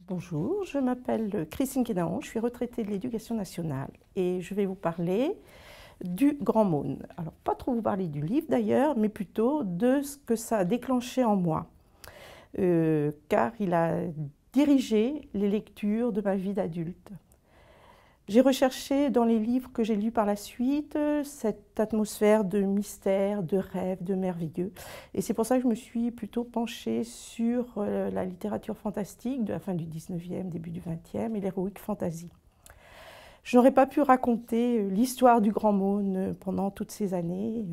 Bonjour, je m'appelle Christine Quédaon, je suis retraitée de l'Éducation nationale et je vais vous parler du Grand Maune. Alors, pas trop vous parler du livre d'ailleurs, mais plutôt de ce que ça a déclenché en moi, car il a dirigé les lectures de ma vie d'adulte. J'ai recherché dans les livres que j'ai lus par la suite cette atmosphère de mystère, de rêve, de merveilleux. Et c'est pour ça que je me suis plutôt penchée sur la littérature fantastique de la fin du 19e, début du 20e et l'heroic fantasy. Je n'aurais pas pu raconter l'histoire du Grand Maune pendant toutes ces années,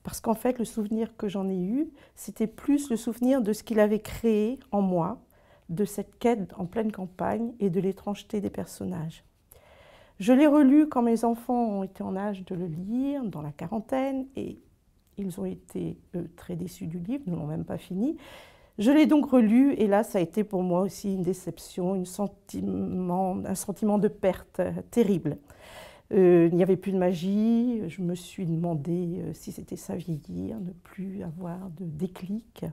parce qu'en fait, le souvenir que j'en ai eu, c'était plus le souvenir de ce qu'il avait créé en moi, de cette quête en pleine campagne et de l'étrangeté des personnages. Je l'ai relu quand mes enfants ont été en âge de le lire, dans la quarantaine, et ils ont été très déçus du livre, ne l'ont même pas fini. Je l'ai donc relu, et là, ça a été pour moi aussi une déception, un sentiment de perte terrible. Il n'y avait plus de magie, je me suis demandé si c'était ça vieillir, ne plus avoir de déclic.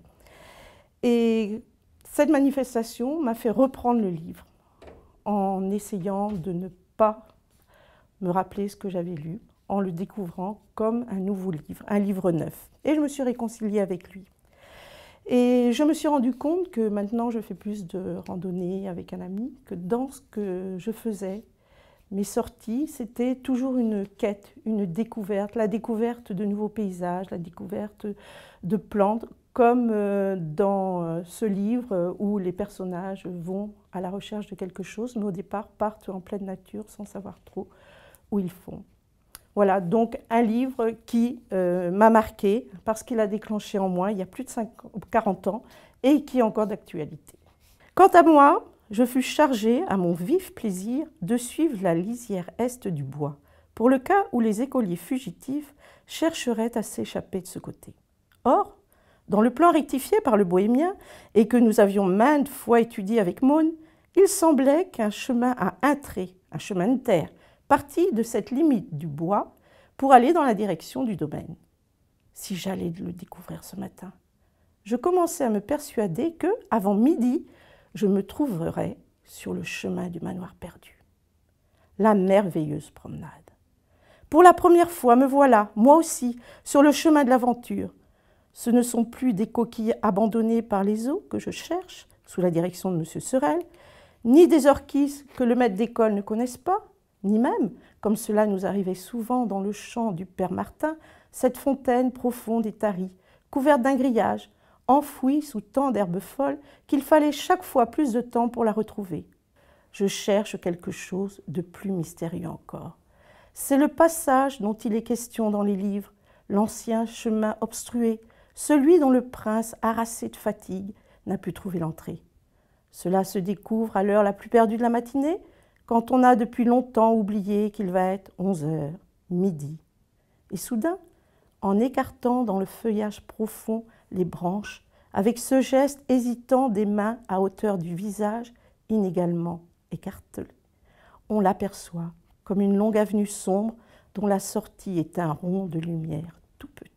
Et cette manifestation m'a fait reprendre le livre, en essayant de ne pas me rappeler ce que j'avais lu, en le découvrant comme un nouveau livre, un livre neuf. Et je me suis réconciliée avec lui. Et je me suis rendu compte que maintenant je fais plus de randonnées avec un ami, que dans ce que je faisais, mes sorties, c'était toujours une quête, une découverte, la découverte de nouveaux paysages, la découverte de plantes, comme dans ce livre où les personnages vont à la recherche de quelque chose, mais au départ partent en pleine nature sans savoir trop où ils font. Voilà, donc un livre qui m'a marqué parce qu'il a déclenché en moi il y a plus de 40 ans et qui est encore d'actualité. Quant à moi, je fus chargée, à mon vif plaisir, de suivre la lisière est du bois, pour le cas où les écoliers fugitifs chercheraient à s'échapper de ce côté. Or, dans le plan rectifié par le bohémien, et que nous avions maintes fois étudié avec Maune, il semblait qu'un chemin à un trait, un chemin de terre, partit de cette limite du bois pour aller dans la direction du domaine. Si j'allais le découvrir ce matin, je commençais à me persuader que, avant midi, je me trouverais sur le chemin du manoir perdu. La merveilleuse promenade. Pour la première fois, me voilà, moi aussi, sur le chemin de l'aventure. Ce ne sont plus des coquilles abandonnées par les eaux que je cherche, sous la direction de M. Sorel, ni des orchis que le maître d'école ne connaisse pas, ni même, comme cela nous arrivait souvent dans le champ du père Martin, cette fontaine profonde et tarie, couverte d'un grillage, enfouie sous tant d'herbes folles qu'il fallait chaque fois plus de temps pour la retrouver. Je cherche quelque chose de plus mystérieux encore. C'est le passage dont il est question dans les livres, l'ancien chemin obstrué, celui dont le prince, harassé de fatigue, n'a pu trouver l'entrée. Cela se découvre à l'heure la plus perdue de la matinée, quand on a depuis longtemps oublié qu'il va être 11 heures, midi. Et soudain, en écartant dans le feuillage profond les branches, avec ce geste hésitant des mains à hauteur du visage, inégalement écartelé, on l'aperçoit comme une longue avenue sombre dont la sortie est un rond de lumière tout petit.